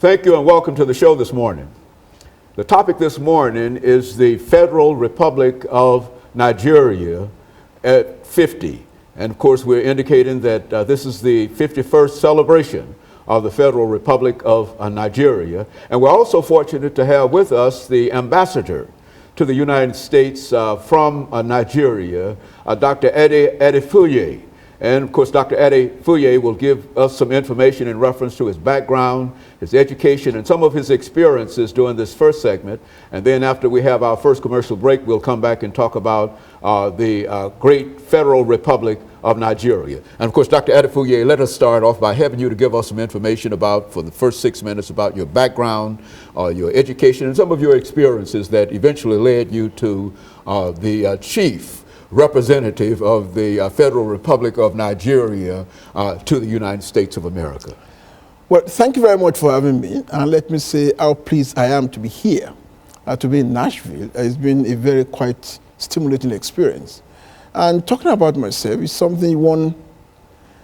Thank you and welcome to the show this morning. The topic this morning is the Federal Republic of Nigeria at 50. And of course, we're indicating that this is the 51st celebration of the Federal Republic of Nigeria. And we're also fortunate to have with us the ambassador to the United States from Nigeria, Dr. Adefuye. And of course, Dr. Adefuye will give us some information in reference to his background, his education, and some of his experiences during this first segment. And then after we have our first commercial break, we'll come back and talk about the great Federal Republic of Nigeria. And of course, Dr. Adefuye, let us start off by having you to give us some information about, for the first 6 minutes, about your background, your education, and some of your experiences that eventually led you to the chief representative of the Federal Republic of Nigeria to the United States of America. Well, thank you very much for having me. And let me say how pleased I am to be here, to be in Nashville. It's been a very quite stimulating experience. And talking about myself is something one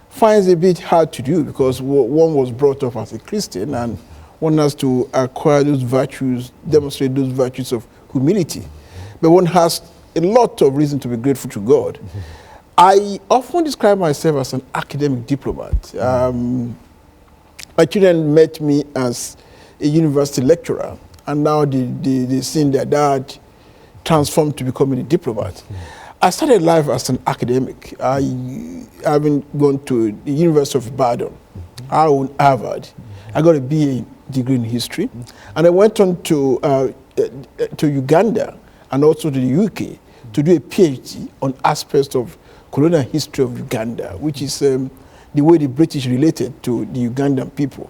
finds a bit hard to do because one was brought up as a Christian and one has to acquire those virtues, demonstrate those virtues of humility. But one has a lot of reason to be grateful to God. Mm-hmm. I often describe myself as an academic diplomat. Mm-hmm. My children met me as a university lecturer, and now they seen their dad transformed to becoming a diplomat. Mm-hmm. I started life as an academic. I haven't gone to the University of Ibadan, I own Harvard. Mm-hmm. I got a BA degree in history, mm-hmm. and I went on to Uganda and also to the UK to do a PhD on aspects of colonial history of Uganda, which is the way the British related to the Ugandan people.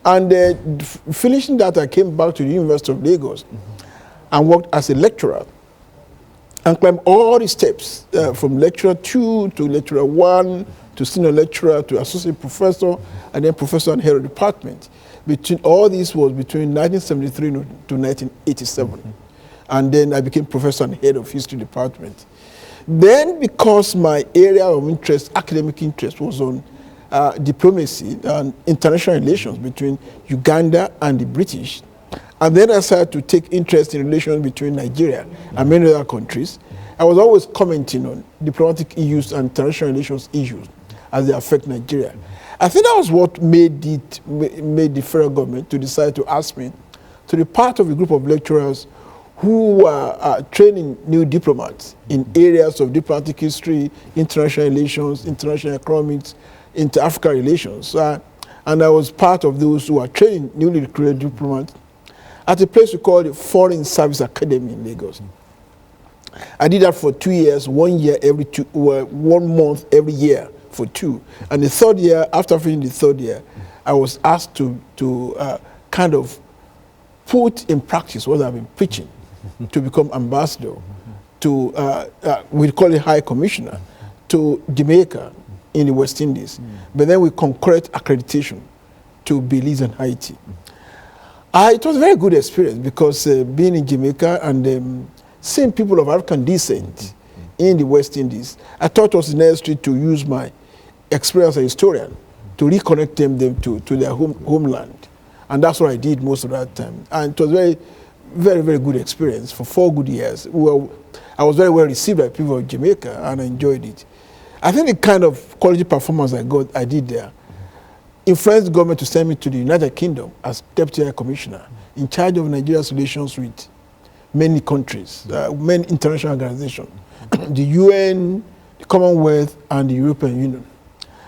And finishing that, I came back to the University of Lagos and worked as a lecturer and climbed all the steps from lecturer 2 to lecturer 1 to senior lecturer to associate professor and then professor and head of department. All this was between 1973 to 1987. And then I became professor and head of history department. Then, because my area of interest, academic interest, was on diplomacy and international relations between Uganda and the British, and then I started to take interest in relations between Nigeria and many other countries, I was always commenting on diplomatic issues and international relations issues as they affect Nigeria. I think that was what made the federal government to decide to ask me to be part of a group of lecturers who are training new diplomats in areas of diplomatic history, international relations, international economics, inter-Africa relations. And I was part of those who are training newly recruited diplomats at a place we call the Foreign Service Academy in Lagos. I did that for 2 years, 1 year every 1 month every year for 2. And the third year, after finishing the third year, I was asked to kind of put in practice what I've been preaching, to become ambassador to, we call it High Commissioner, to Jamaica in the West Indies. But then we concurrent accreditation to Belize and Haiti. It was a very good experience because being in Jamaica and seeing people of African descent in the West Indies, I thought it was necessary to use my experience as a historian to reconnect them to their homeland. And that's what I did most of that time. And it was very, very good experience for 4 good years. I was very well received by people of Jamaica and I enjoyed it. I think the kind of quality performance I did there influenced the government to send me to the United Kingdom as Deputy High Commissioner in charge of Nigeria's relations with many countries, many international organizations, the UN, the Commonwealth, and the European Union.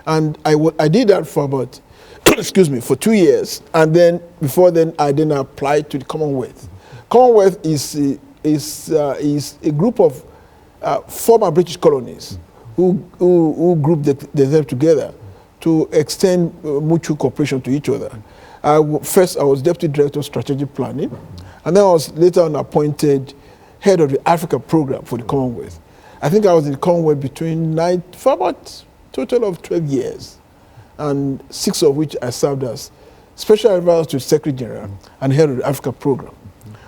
And I did that for about, for 2 years. And then, before then, I then applied to the Commonwealth. Commonwealth is a group of former British colonies who grouped themselves together to extend mutual cooperation to each other. First, I was Deputy Director of Strategic Planning, and then I was later on appointed head of the Africa program for the Commonwealth. I think I was in the Commonwealth for about a total of 12 years, and 6 of which I served as Special Advisor to the Secretary General and head of the Africa program.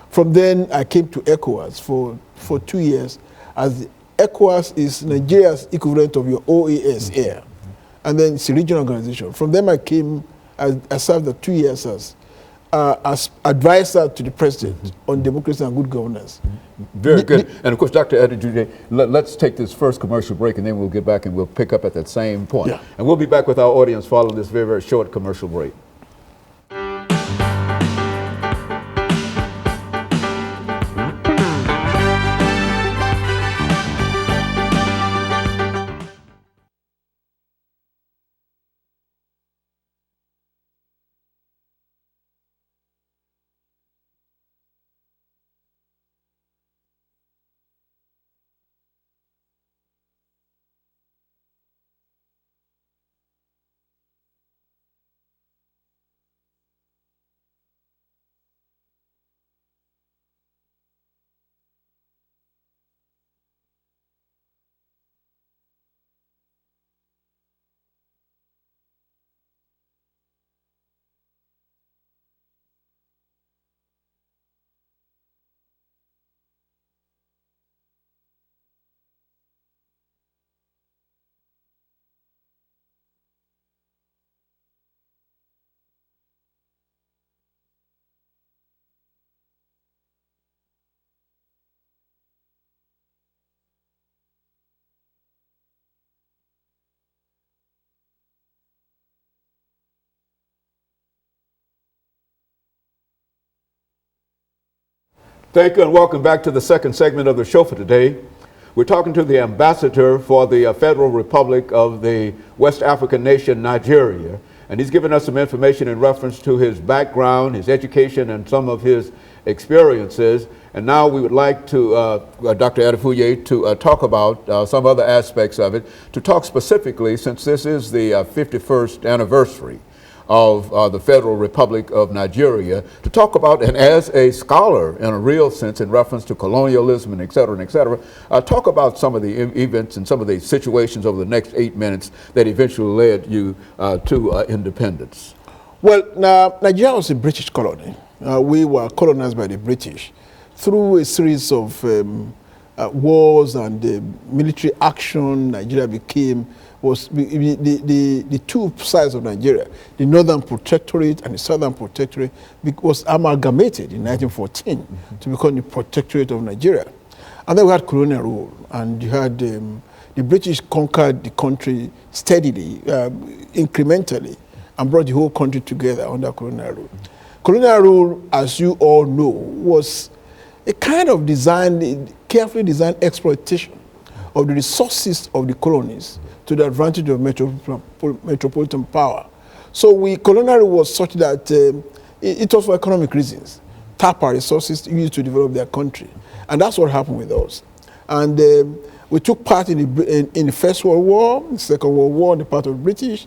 From then, I came to ECOWAS for 2 years, as ECOWAS is Nigeria's equivalent of your OAS here, and then it's a regional organization. From then, I served the 2 years as as advisor to the president on democracy and good governance. Very good. And of course, Dr. Adefuye, let's take this first commercial break, and then we'll get back and we'll pick up at that same point. Yeah. And we'll be back with our audience following this very, very short commercial break. Thank you and welcome back to the second segment of the show for today. We're talking to the ambassador for the Federal Republic of the West African nation, Nigeria. And he's given us some information in reference to his background, his education, and some of his experiences. And now we would like to, Dr. Adefuye, to talk about some other aspects of it, to talk specifically, since this is the 51st anniversary of the Federal Republic of Nigeria, to talk about, and as a scholar in a real sense in reference to colonialism and et cetera, talk about some of the events and some of the situations over the next 8 minutes that eventually led you to independence. Well, now, Nigeria was a British colony. We were colonized by the British through a series of wars and military action. Nigeria became the two sides of Nigeria, the Northern Protectorate and the Southern Protectorate, was amalgamated in 1914 to become the Protectorate of Nigeria. And then we had colonial rule, and you had the British conquered the country steadily, incrementally, and brought the whole country together under colonial rule. Colonial rule, as you all know, was a kind of carefully designed exploitation of the resources of the colonies to the advantage of metropolitan power. So colonial rule was such that it was for economic reasons. Tap our resources used to develop their country. And that's what happened with us. And we took part in the First World War, the Second World War on the part of the British.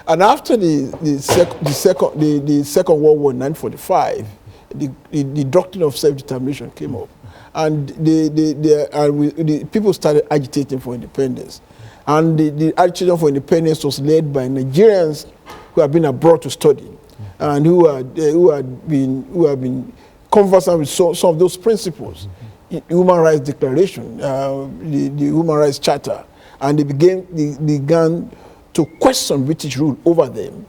And after the Second World War in 1945, the doctrine of self-determination came up. And the people started agitating for independence. And the agitation for independence was led by Nigerians who had been abroad to study and who had been conversant with some of those principles. The Human Rights Declaration, the Human Rights Charter, and they began to question British rule over them,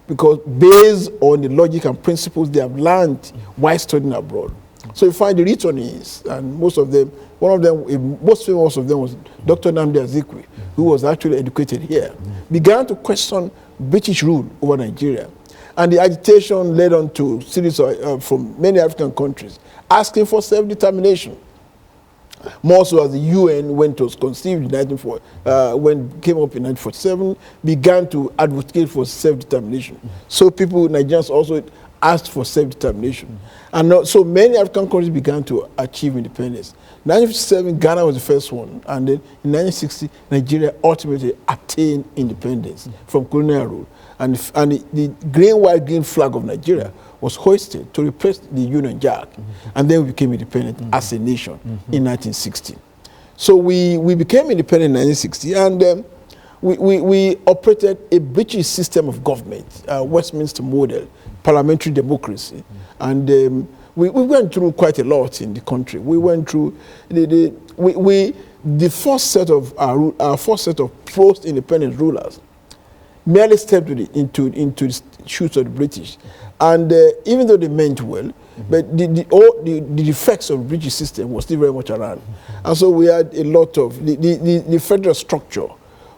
because based on the logic and principles they have learned while studying abroad. So you find the returnees, and most of them, most famous of them was Dr. Nnamdi Azikiwe, who was actually educated here, began to question British rule over Nigeria. And the agitation led on to series from many African countries asking for self-determination. More so as the UN, when it was conceived in when it came up in 1947, began to advocate for self-determination. So Nigerians also asked for self-determination. And so many African countries began to achieve independence. 1957, Ghana was the first one. And then in 1960, Nigeria ultimately attained independence from colonial rule. And the green, white, green flag of Nigeria was hoisted to replace the Union Jack. And then we became independent as a nation in 1960. So we became independent in 1960, and we operated a British system of government, Westminster model, parliamentary democracy. And we went through quite a lot in the country. We went through the first set of our first set of post-independent rulers merely stepped into the shoes of the British And even though they meant well, but the effects of the British system was still very much around. And so we had a lot of, the federal structure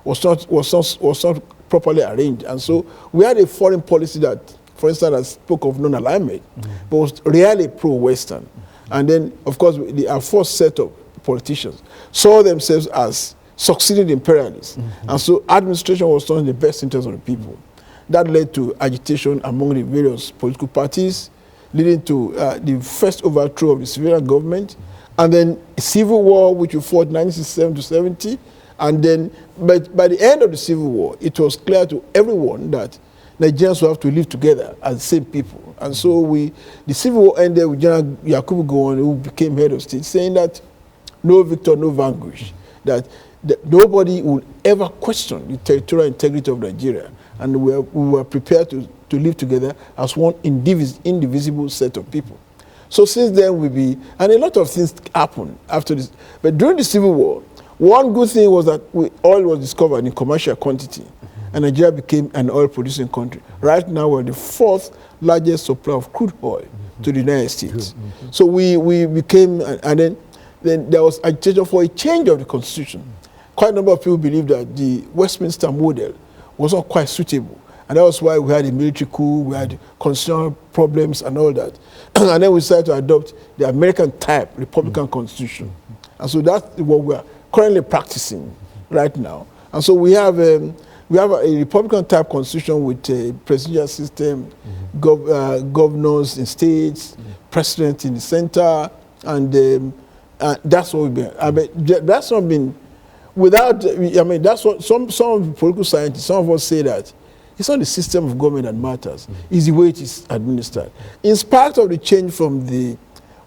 was not properly arranged. And so we had a foreign policy that, for instance, that spoke of non-alignment, but was really pro-Western. And then, of course, our first set of politicians saw themselves as succeeding imperialists. And so administration was done in the best interest of the people. That led to agitation among the various political parties, leading to the first overthrow of the civilian government, and then a civil war, which we fought 1967 to 70. And then, but by the end of the civil war, it was clear to everyone that Nigerians will have to live together as the same people. And so the civil war ended with General Yakubu Gowon, who became head of state, saying that no victor, no vanquish, that nobody would ever question the territorial integrity of Nigeria. And we were prepared to live together as one indivisible set of people. So since then, and a lot of things happened after this. But during the Civil War, one good thing was that oil was discovered in commercial quantity, and Nigeria became an oil-producing country. Right now, we're the fourth largest supplier of crude oil to the United States. So we became, and then there was agitation for a change of the constitution. Quite a number of people believe that the Westminster model was not quite suitable. And that was why we had a military coup, we had constitutional problems and all that. And then we decided to adopt the American type Republican Constitution. And so that's what we are currently practicing right now. And so we have a Republican type Constitution with a presidential system, governors in states, president in the center, and that's what we've been. I mean, that's not been without. I mean, that's what some of the political scientists, some of us say that it's not the system of government that matters; it's the way it is administered. In spite of the change from the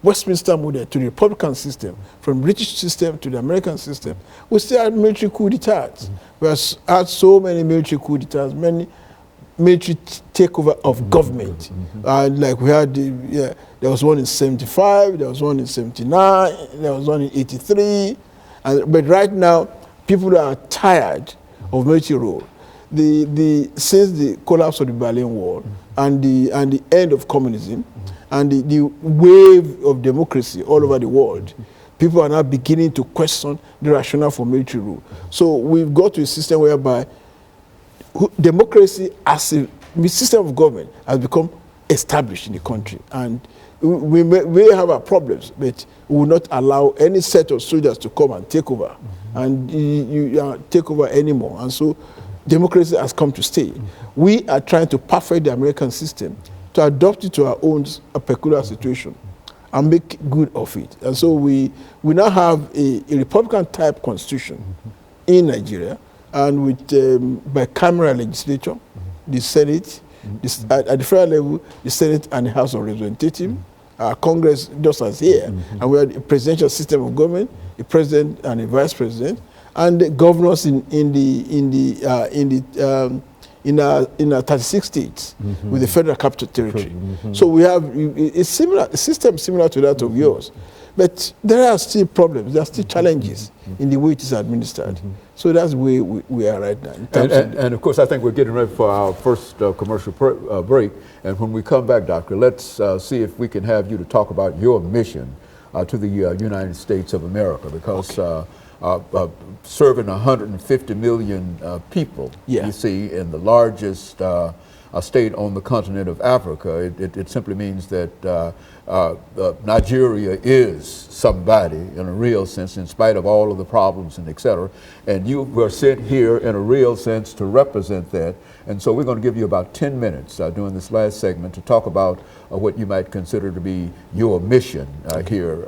Westminster model to the Republican system, from British system to the American system, we still had military coup d'etats. We have had so many military coup d'etats, many military takeover of government. Like we had, there was one in 75, there was one in 79, there was one in 83. But right now, people are tired of military rule. Since the collapse of the Berlin Wall and the end of communism and the wave of democracy all over the world, people are now beginning to question the rationale for military rule. So we've got to a system whereby democracy as a system of government has become established in the country. And we may have our problems, but we will not allow any set of soldiers to come and take over and take over anymore. And so democracy has come to stay. We are trying to perfect the American system to adopt it to our own peculiar situation and make good of it. And so we now have a Republican type constitution in Nigeria, and with bicameral legislature, the Senate, at the federal level, the Senate and the House of Representatives, Congress just as here, and we have a presidential system of government, a president and a vice president, and the governors in 36 states with the federal capital territory. So we have a system similar to that of yours. But there are still problems, there are still challenges in the way it is administered. So that's where we are right now. And of course, I think we're getting ready for our first commercial break. And when we come back, Doctor, let's see if we can have you to talk about your mission to the United States of America, because serving 150 million people, you see, in the largest state on the continent of Africa, it simply means that Nigeria is somebody in a real sense, in spite of all of the problems and et cetera. And you were sent here in a real sense to represent that. And so we're going to give you about 10 minutes during this last segment to talk about what you might consider to be your mission here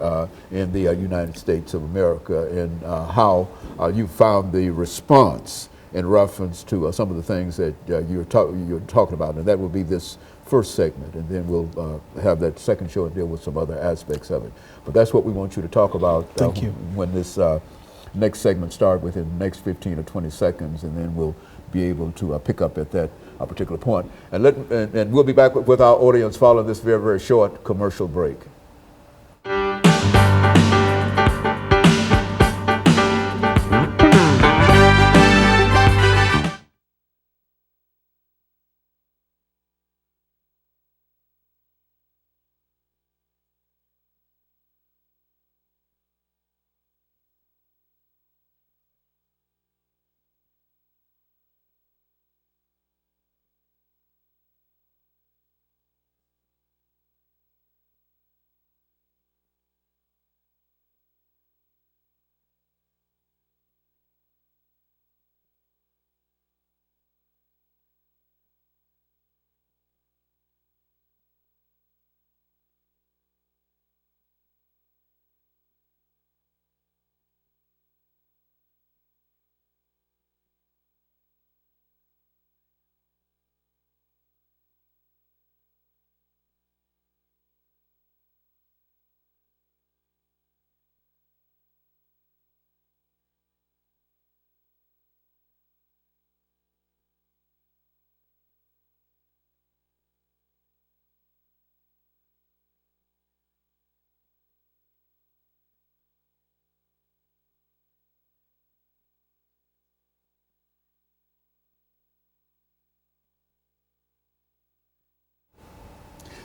in the United States of America, and how you found the response in reference to some of the things that you're talking about. And that will be this first segment, and then we'll have that second show and deal with some other aspects of it. But that's what we want you to talk about when this next segment starts within the next 15 or 20 seconds, and then we'll be able to pick up at that particular point. And we'll be back with our audience following this very, very short commercial break.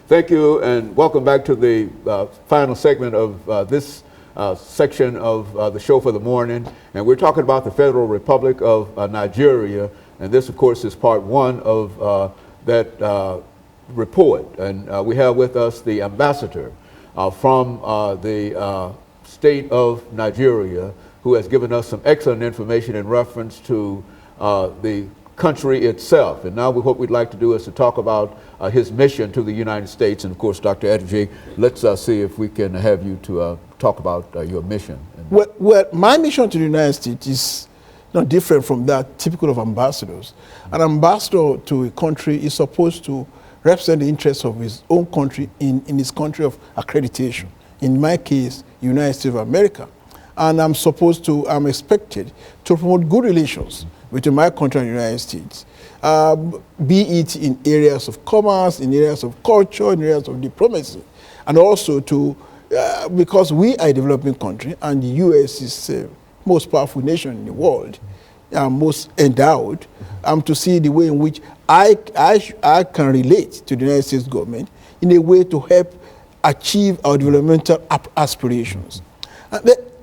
Thank you, and welcome back to the final segment of this section of the show for the morning. And we're talking about the Federal Republic of Nigeria, and this, of course, is part one of that report. And we have with us the ambassador from the state of Nigeria, who has given us some excellent information in reference to the country itself. And now what we'd like to do is to talk about his mission to the United States. And of course, Dr. Adefuye, let's see if we can have you to talk about your mission. Well, my mission to the United States is not different from that typical of ambassadors. An ambassador to a country is supposed to represent the interests of his own country in his country of accreditation. In my case, United States of America. And I'm expected to promote good relations between my country and the United States, be it in areas of commerce, in areas of culture, in areas of diplomacy, and also to, because we are a developing country and the U.S. is the most powerful nation in the world, most endowed, to see the way in which I can relate to the United States government in a way to help achieve our developmental aspirations.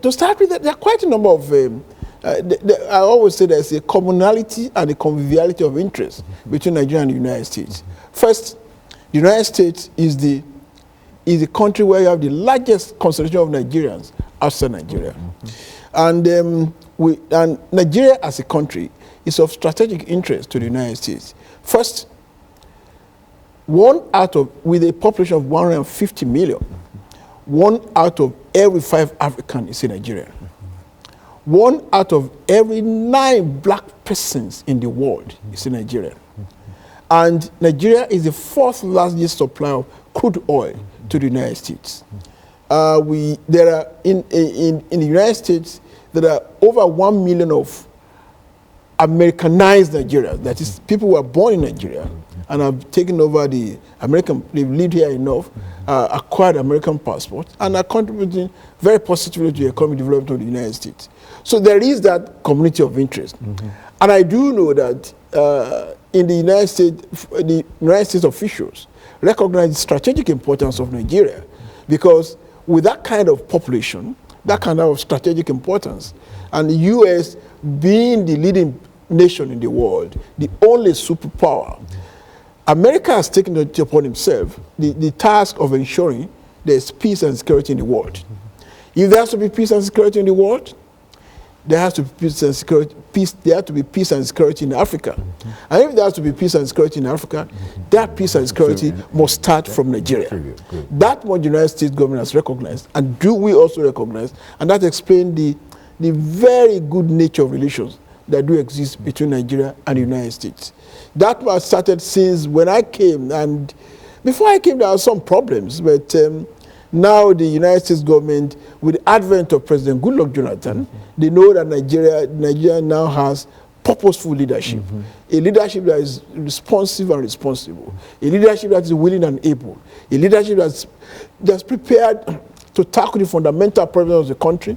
To start with, there are quite a number of I always say there's a commonality and a conviviality of interest between Nigeria and the United States. First, the United States is the country where you have the largest concentration of Nigerians outside Nigeria. And Nigeria as a country is of strategic interest to the United States. First, with a population of 150 million, 1 out of every 5 Africans is a Nigerian. 1 out of every 9 black persons in the world is a Nigerian. And Nigeria is the 4th largest supplier of crude oil to the United States. There are in the United States, there are over 1 million of Americanized Nigerians. That is, people who are born in Nigeria and have taken over the American, they've lived here enough, acquired American passports, and are contributing very positively to the economic development of the United States. So there is that community of interest. And I do know that in the United States officials recognize the strategic importance of Nigeria, because with that kind of population, that kind of strategic importance, and the U.S. being the leading nation in the world, the only superpower, America has taken it upon himself the task of ensuring there's peace and security in the world. If there has to be peace and security in the world, there has to be peace and security. There has to be peace and security in Africa. And if there has to be peace and security in Africa, that peace and security must start from Nigeria. That what the United States government has recognized, and do we also recognize, and that explains the very good nature of relations that do exist between Nigeria and the United States. That was started since when I came, and before I came there were some problems, but now the United States government, with the advent of President Goodluck Jonathan, they know that Nigeria now has purposeful leadership, a leadership that is responsive and responsible, a leadership that is willing and able, a leadership that's prepared to tackle the fundamental problems of the country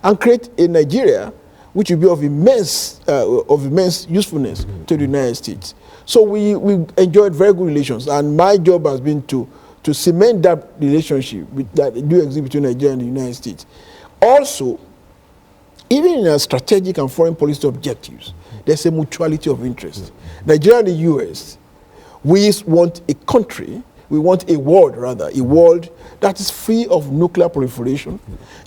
and create a Nigeria which will be of immense usefulness to the United States. So we enjoyed very good relations, and my job has been to cement that relationship that do exist between Nigeria and the United States. Also, even in our strategic and foreign policy objectives, there's a mutuality of interest. Nigeria and the U.S., we want a world that is free of nuclear proliferation,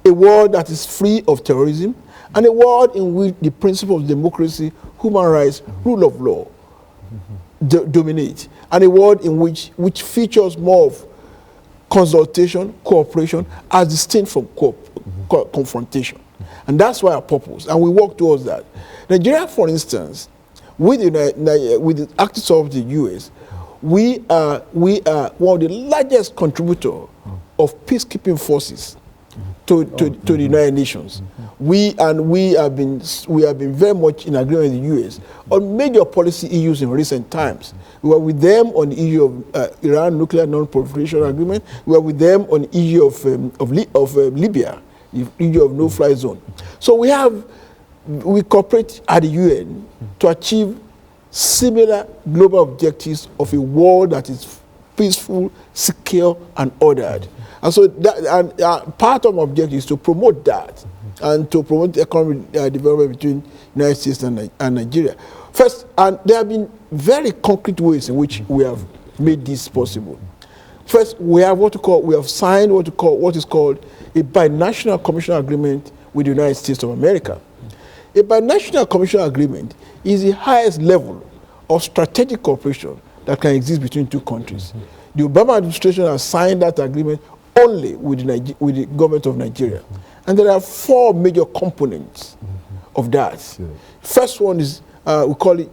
a world that is free of terrorism, and a world in which the principles of democracy, human rights, rule of law dominate, and a world in which features more of consultation, cooperation, as distinct from confrontation. And that's why our purpose, and we work towards that. Nigeria, for instance, with the active support of the U.S., we are one of the largest contributors of peacekeeping forces to the United Nations. We have been very much in agreement with the U.S. on major policy issues in recent times. We were with them on the issue of Iran nuclear non-proliferation agreement. We were with them on the issue of Libya, the issue of no-fly zone. So we cooperate at the UN to achieve similar global objectives of a world that is peaceful, secure, and ordered. And so part of my objective is to promote that and to promote economic development between the United States and Nigeria. First, and there have been very concrete ways in which we have made this possible. First, we have signed what is called a binational commercial agreement with the United States of America. A binational commercial agreement is the highest level of strategic cooperation that can exist between two countries. The Obama administration has signed that agreement only with the government of Nigeria. And there are 4 major components of that. First one is, we call it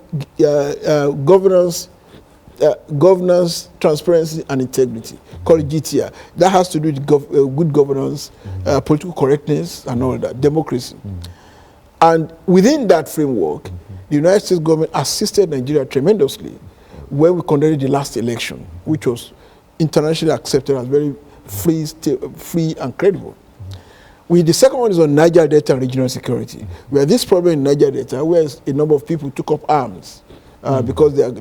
governance, transparency, and integrity. Call it GTR. That has to do with good governance, political correctness, and all that, democracy. And within that framework, the United States government assisted Nigeria tremendously when we conducted the last election, which was internationally accepted as very free and credible. The second one is on Niger Delta and regional security. We had this problem in Niger Delta where a number of people took up arms because there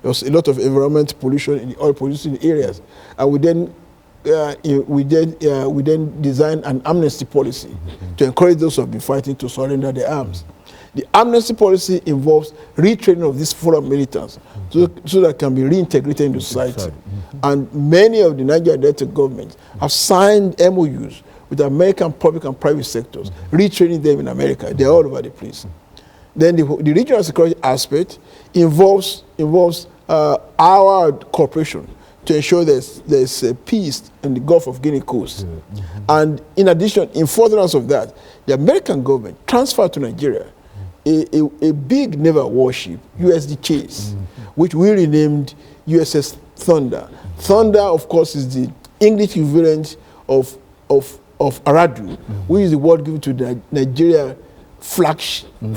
was a lot of environmental pollution in the oil producing areas. And we then designed an amnesty policy to encourage those who have been fighting to surrender their arms. The amnesty policy involves retraining of these foreign militants so that can be reintegrated into society. And many of the Niger Delta governments have signed MOUs with the American public and private sectors, retraining them in America. They're all over the place. Then the regional security aspect involves our cooperation to ensure there's peace in the Gulf of Guinea coast. And in addition, in furtherance of that, the American government transferred to Nigeria a big naval warship, USD Chase, which we renamed USS Thunder. Thunder, of course, is the English equivalent of Aradu, which is the word given to the Nigeria flagship in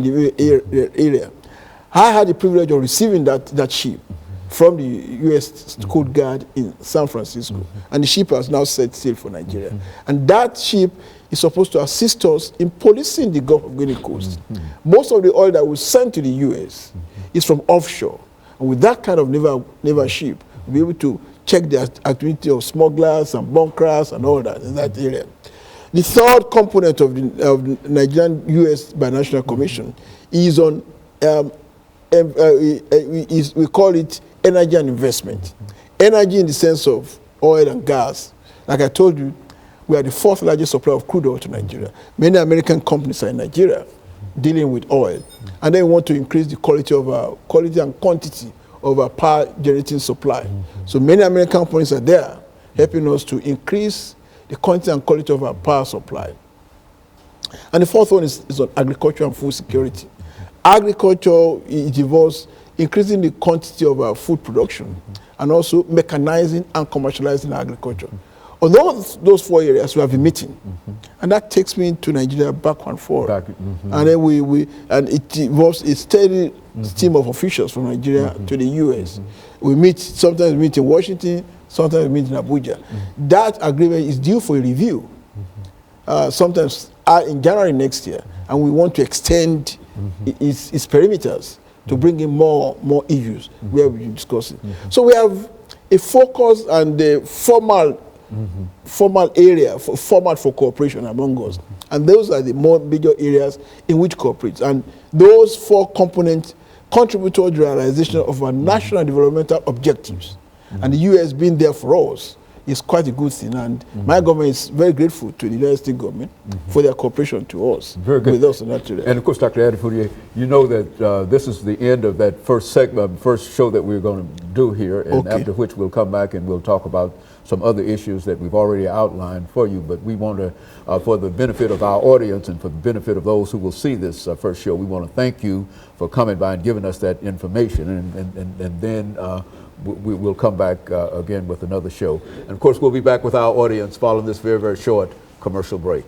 the area. I had the privilege of receiving that ship from the U.S. Coast Guard in San Francisco, and the ship has now set sail for Nigeria. And that ship is supposed to assist us in policing the Gulf of Guinea coast. Most of the oil that we send to the U.S. is from offshore, and with that kind of naval ship, we'll be able to check the activity of smugglers and bunkers and all that in that area. The third component of the Nigerian U.S. Binational Commission is on, we call it energy and investment. Energy in the sense of oil and gas. Like I told you, we are the 4th largest supplier of crude oil to Nigeria. Many American companies are in Nigeria dealing with oil, and they want to increase the quality and quantity of our power generating supply. So many American companies are there helping us to increase the quantity and quality of our power supply. And the fourth one is on agriculture and food security. Agriculture, it involves increasing the quantity of our food production and also mechanizing and commercializing agriculture. On those 4 areas, we have been meeting, and that takes me to Nigeria back and forth. And then and it involves a steady team of officials from Nigeria to the U.S. We meet, sometimes we meet in Washington, sometimes we meet in Abuja. That agreement is due for a review, sometimes in January next year, and we want to extend its perimeters to bring in more issues where we discuss it. So we have a focus and a formal area, format for cooperation among us. And those are the more major areas in which cooperate. And those 4 components contribute to the realization of our national developmental objectives. And the U.S. being there for us is quite a good thing. And my government is very grateful to the United States government for their cooperation to us. Very good. With us in that area. And of course, Dr. Adefuye, you know that this is the end of that first show that we're going to do here, and after which we'll come back and we'll talk about some other issues that we've already outlined for you. But we want to, for the benefit of our audience and for the benefit of those who will see this first show, we want to thank you for coming by and giving us that information. And then we'll come back again with another show. And of course, we'll be back with our audience following this very, very short commercial break.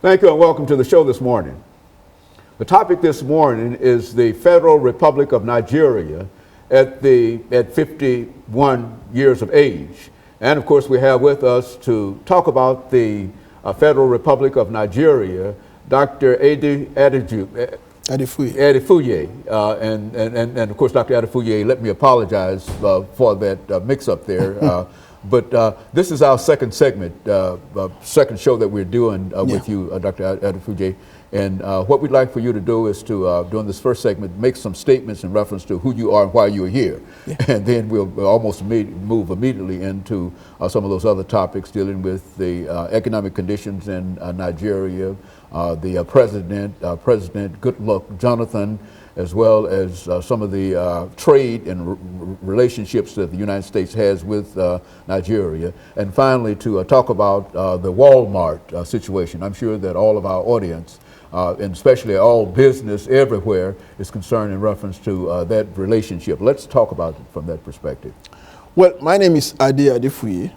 Thank you and welcome to the show this morning. The topic this morning is the Federal Republic of Nigeria at 51 years of age. And of course we have with us to talk about the Federal Republic of Nigeria, Dr. Adefuye. And of course, Dr. Adefuye, let me apologize for that mix-up there. But this is our second segment, second show that we're doing with you, Dr. Adefuye. And what we'd like for you to do is to, during this first segment, make some statements in reference to who you are and why you're here. Yeah. And then we'll almost move immediately into some of those other topics dealing with the economic conditions in Nigeria, the President Goodluck Jonathan, as well as some of the trade and relationships that the United States has with Nigeria. And finally, to talk about the Walmart situation. I'm sure that all of our audience, and especially all business everywhere, is concerned in reference to that relationship. Let's talk about it from that perspective. Well, my name is Adefuye,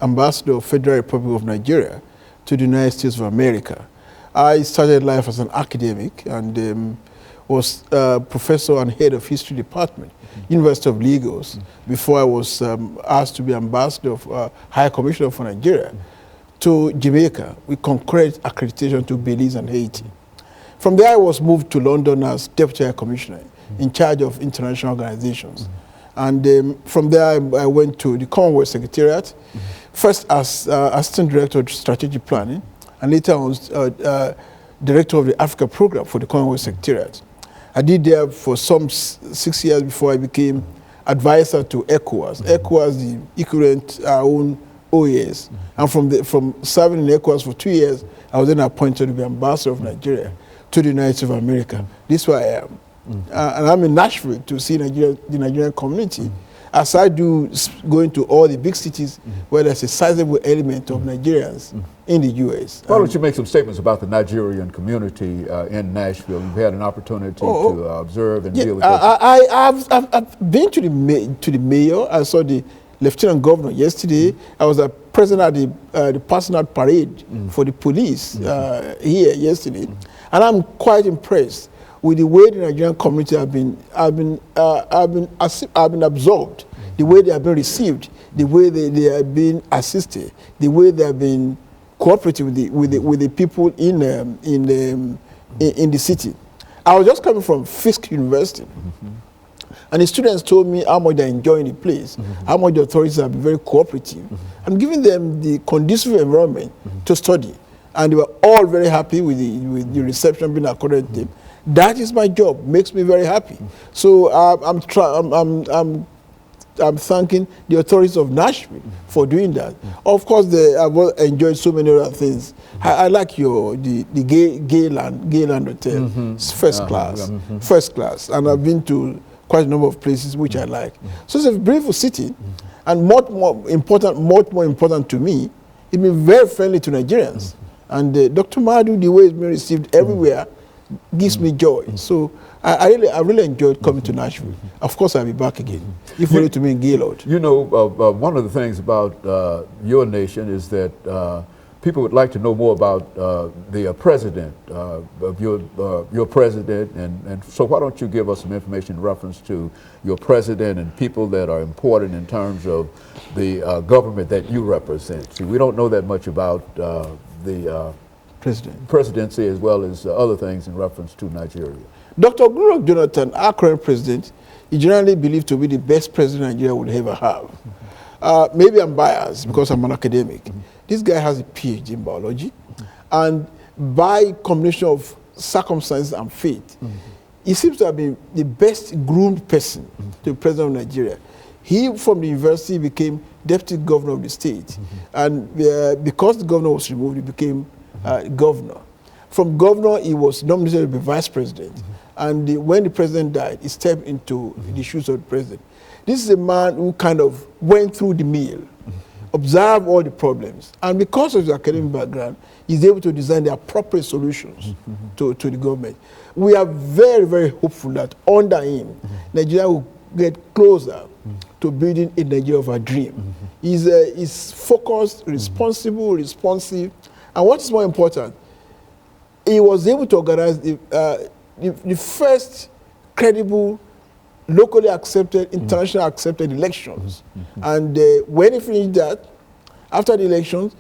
Ambassador of Federal Republic of Nigeria to the United States of America. I started life as an academic and was professor and head of history department, University of Lagos, before I was asked to be ambassador of High Commissioner for Nigeria to Jamaica with concurrent accreditation to Belize and Haiti. From there, I was moved to London as Deputy High Commissioner in charge of international organizations. And from there, I went to the Commonwealth Secretariat, first as Assistant Director of Strategic Planning, and later on Director of the Africa Program for the Commonwealth Secretariat. I did there for some 6 years before I became advisor to ECOWAS. ECOWAS, the equivalent our own OAS. And from serving in ECOWAS for 2 years, I was then appointed to be ambassador of Nigeria to the United States of America. This is where I am. And I'm in Nashville to see the Nigerian community. As I do going to all the big cities where there's a sizable element of Nigerians in the U.S. Why don't you make some statements about the Nigerian community in Nashville? You've had an opportunity to observe and deal with that. I've been to the mayor. I saw the lieutenant governor yesterday. I was present at the passing out parade for the police here yesterday. And I'm quite impressed with the way the Nigerian community have been absorbed, the way they have been received, the way they have been assisted, the way they have been cooperating with the people in the city. I was just coming from Fisk University, and the students told me how much they're enjoying the place, how much the authorities have been very cooperative, and giving them the conducive environment to study. And they were all very happy with the reception being accorded to them. That is my job. Makes me very happy. So I'm thanking the authorities of Nashville for doing that. Of course, I've enjoyed so many other things. I like the Gayland Hotel. It's first class, and I've been to quite a number of places which I like. So it's a beautiful city, and much more important to me, it's been very friendly to Nigerians. And Dr. Madu, the way it's been received everywhere, gives me joy. So I really enjoyed coming to Nashville. Of course, I'll be back again, if only to meet Gaylord. You know, one of the things about your nation is that people would like to know more about the president, of your president, and so why don't you give us some information in reference to your president and people that are important in terms of the government that you represent. See, we don't know that much about the presidency as well as other things in reference to Nigeria. Dr. Goodluck Jonathan, our current president, is generally believed to be the best president Nigeria would ever have. Maybe I'm biased because I'm an academic. This guy has a PhD in biology, and by combination of circumstances and fate, he seems to have been the best groomed person to the president of Nigeria. He, from the university, became deputy governor of the state, and because the governor was removed, he became governor. From governor, he was nominated to be vice president, and when the president died, he stepped into the shoes of the president. This is a man who kind of went through the mill, observed all the problems, and because of his academic background, he's able to design the appropriate solutions to the government. We are very, very hopeful that under him, Nigeria will get closer to building a Nigeria of our dream. He's focused, responsible, responsive, and what is more important, he was able to organize the first credible, locally accepted, internationally accepted elections. And when he finished that, after the elections,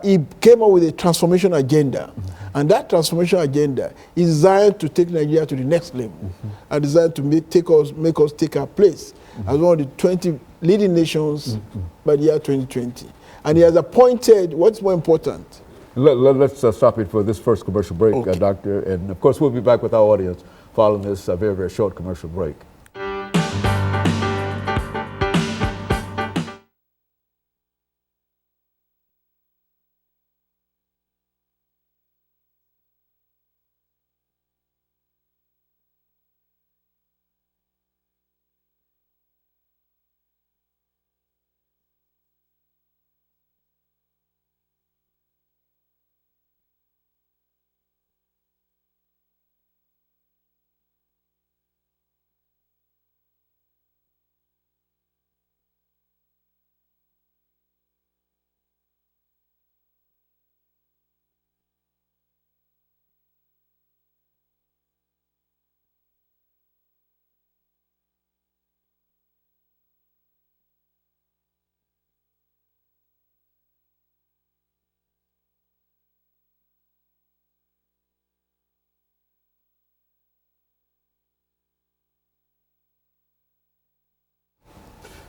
he came up with a transformation agenda. And that transformation agenda is designed to take Nigeria to the next level, and designed to make us take our place as one of the 20 leading nations by the year 2020. And he has appointed, what's more important? Let's stop it for this first commercial break, Okay. Doctor. And of course, we'll be back with our audience following this very, very short commercial break.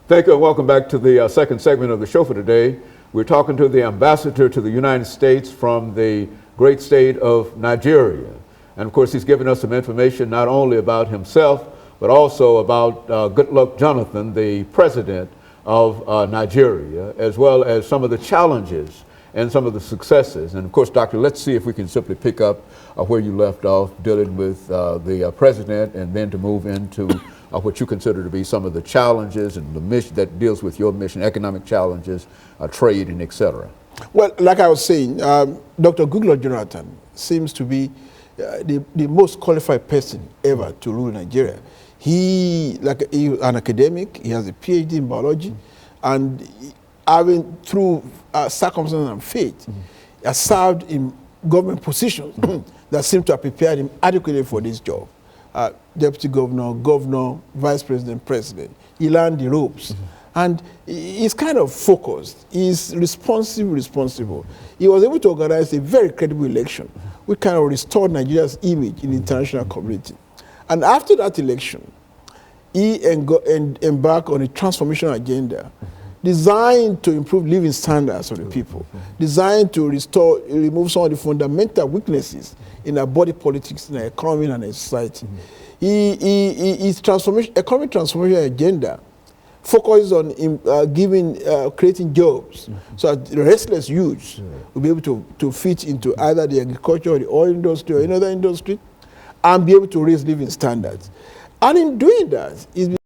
Thank you and welcome back to the second segment of the show for today. We're talking to the ambassador to the United States from the great state of Nigeria. And of course, he's given us some information not only about himself, but also about Goodluck Jonathan, the president of Nigeria, as well as some of the challenges and some of the successes. And of course, Doctor, let's see if we can simply pick up where you left off, dealing with the president, and then to move into what you consider to be some of the challenges and the mission that deals with your mission, economic challenges, trade, and et cetera. Well, like I was saying, Dr. Goodluck Jonathan seems to be the most qualified person ever to rule Nigeria. He's an academic, he has a PhD in biology, and having, through circumstance and fate, has served in government positions that seem to have prepared him adequately for this job. Deputy governor, governor, vice president, president. He learned the ropes. And he's kind of focused. He's responsible. He was able to organize a very credible election, which kind of restored Nigeria's image in the international community. And after that election, he embarked on a transformation agenda designed to improve living standards of the people, designed to remove some of the fundamental weaknesses in our body politics, in our economy, and our society. His economic transformation agenda focuses on creating jobs, so that the restless youths will be able to fit into either the agriculture or the oil industry or another industry, and be able to raise living standards. And in doing that, he's been